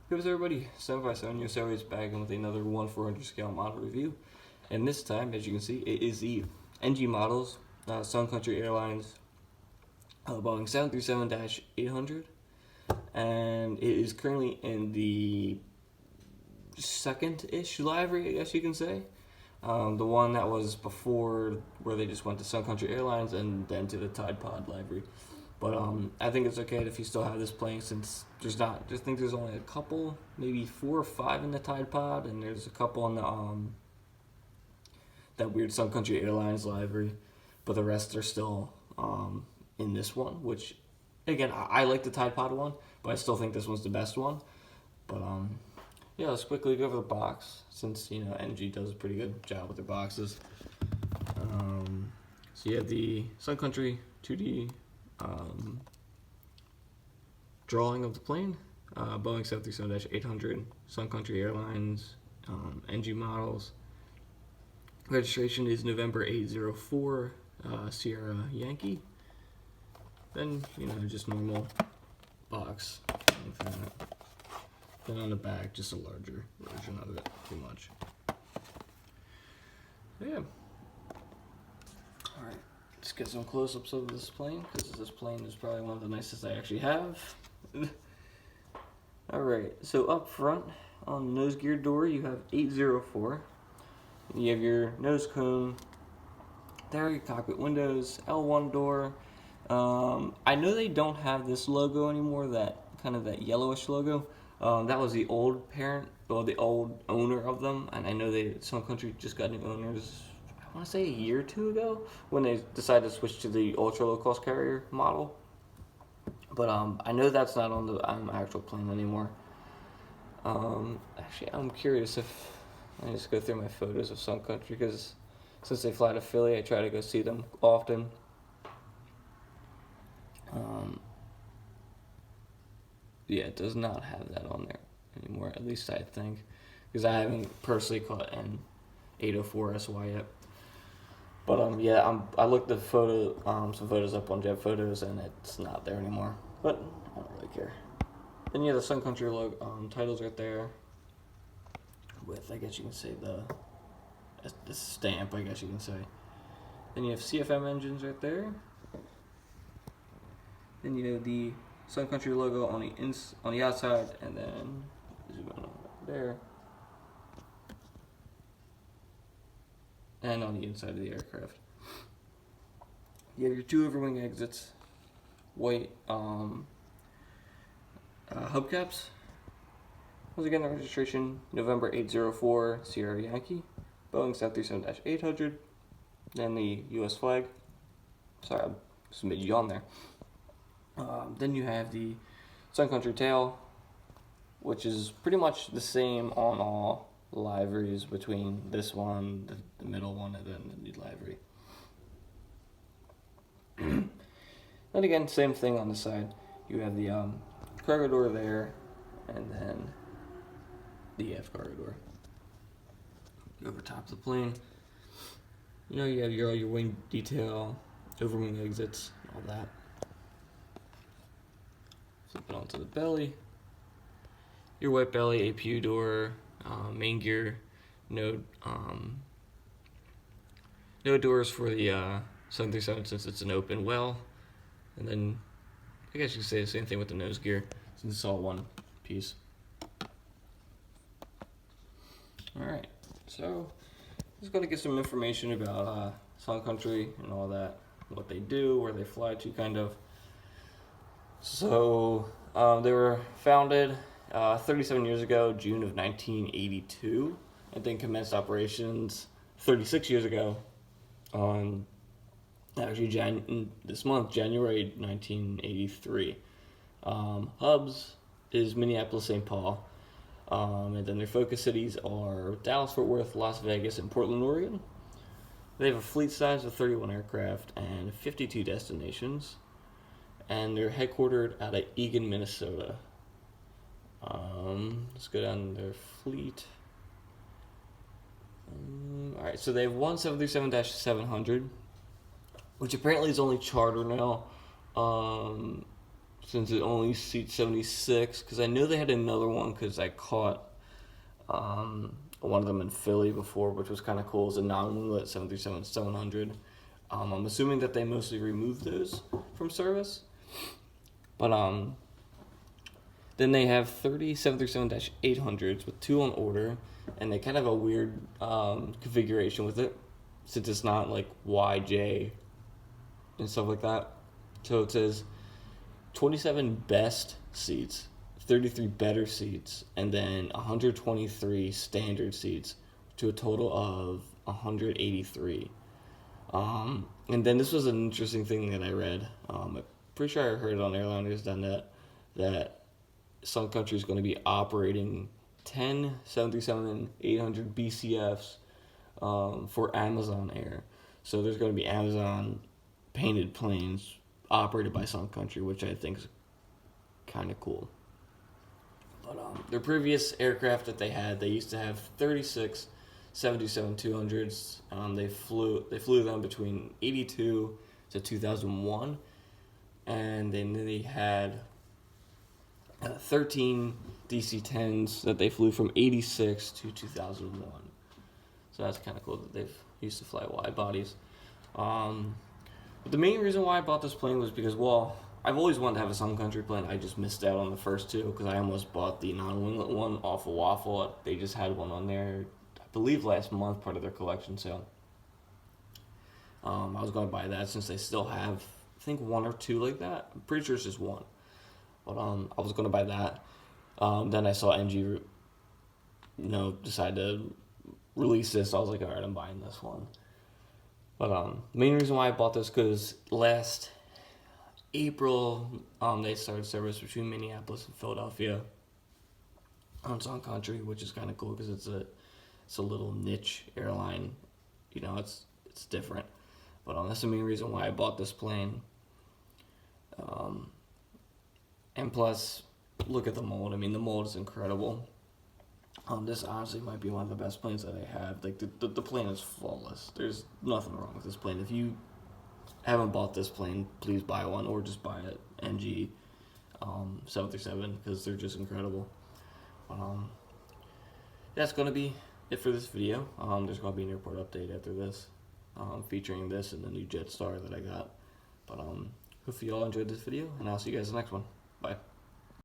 Hey, what's everybody? 757 USA is back in with another 1/400 scale model review. And this time, as you can see, it is the NG models, Sun Country Airlines Boeing 737-800. And it is currently in the second-ish livery, I guess you can say. The one that was before where they just went to Sun Country Airlines and then to the Tide Pod livery. But I think it's okay if you still have this plane since there's not. I think there's only a couple, maybe 4 or 5 in the Tide Pod, and there's a couple in the that weird Sun Country Airlines livery, but the rest are still in this one. Which, again, I like the Tide Pod one, but I still think this one's the best one. But yeah, let's quickly go over the box since NG does a pretty good job with their boxes. So you have the Sun Country 2D. Drawing of the plane, Boeing 737-800, Sun Country Airlines, NG models. Registration is November 804, Sierra Yankee. Then, just normal box. Then on the back, just a larger version of it, pretty much. So yeah. Alright. Let's get some close-ups of this plane, because this plane is probably one of the nicest I actually have. Alright, so up front, on the nose gear door, you have 804. You have your nose cone, there are your cockpit windows, L1 door. I know they don't have this logo anymore, that kind of that yellowish logo. That was the old parent, or the old owner of them, and I know Sun Country just got new owners, I want to say a year or two ago, when they decided to switch to the ultra low cost carrier model. But I know that's not on the actual plane anymore. Actually, I'm curious if I just go through my photos of Sun Country, because since they fly to Philly, I try to go see them often. Yeah, it does not have that on there anymore, at least I think, because I haven't personally caught an 804 SY yet. But yeah, I looked the some photos up on Jet Photos, and it's not there anymore. But I don't really care. Then you have the Sun Country titles right there, with, I guess you can say, the stamp, I guess you can say. Then you have CFM engines right there. Then you have the Sun Country logo on the outside, and then zoom in right there. And on the inside of the aircraft. You have your 2 overwing exits, white hubcaps. Once again, the registration, November 804, Sierra Yankee, Boeing 737-800, then the US flag. Sorry, I just made you on there. Then you have the Sun Country tail, which is pretty much the same on all liveries between this one, the middle one, and then the new livery. Then again, same thing on the side. You have the cargo door there, and then the aft cargo door. Over top of the plane, you have all your wing detail, overwing exits, all that. Flip it onto the belly. Your white belly, APU door, main gear, no doors for the 737 since it's an open well, and then I guess you could say the same thing with the nose gear since it's all one piece. Alright, so just going to get some information about Sun Country and all that, what they do, where they fly to, kind of. So they were founded 37 years ago, June of 1982, and then commenced operations 36 years ago on this month, January 1983. Hubs is Minneapolis, St. Paul, and then their focus cities are Dallas, Fort Worth, Las Vegas, and Portland, Oregon. They have a fleet size of 31 aircraft and 52 destinations, and they're headquartered out of Eagan, Minnesota. Let's go down their fleet. Alright, so they have one 737-700, which apparently is only charter now. since it only seats 76, because I know they had another one because I caught one of them in Philly before, which was kind of cool. It's a non-winglet 737-700. I'm assuming that they mostly removed those from service. But then they have 30 737-800s with 2 on order, and they kind of have a weird configuration with it, since it's not like YJ and stuff like that. So it says 27 best seats, 33 better seats, and then 123 standard seats, to a total of 183. And then this was an interesting thing that I read. I'm pretty sure I heard it on airliners.net that Sun Country is going to be operating 10 737-800 BCFs for Amazon Air. So there's going to be Amazon painted planes operated by Sun Country, which I think is kind of cool. But their previous aircraft that they used to have 36 737-200s. They flew them between 82 to 2001, and then they had 13 DC-10s that they flew from 86 to 2001. So that's kind of cool that they've used to fly wide bodies. But the main reason why I bought this plane was because, well, I've always wanted to have a Sun Country plane. I just missed out on the first two because I almost bought the non-winglet one off of Waffle. They just had one on there, I believe last month, part of their collection sale. I was going to buy that since they still have, I think, 1 or 2 like that. I'm pretty sure it's just 1. But I was going to buy that. Then I saw NG, decide to release this. I was like, all right, I'm buying this one. But the main reason why I bought this because last April, they started service between Minneapolis and Philadelphia on Sun Country, which is kind of cool because it's a little niche airline. It's different. But that's the main reason why I bought this plane. And plus, look at the mold. I mean, the mold is incredible. This honestly might be one of the best planes that I have. Like, the plane is flawless. There's nothing wrong with this plane. If you haven't bought this plane, please buy one, or just buy it. NG 737, because they're just incredible. That's going to be it for this video. There's going to be an airport update after this, featuring this and the new Jetstar that I got. But hopefully you all enjoyed this video, and I'll see you guys in the next one. Bye.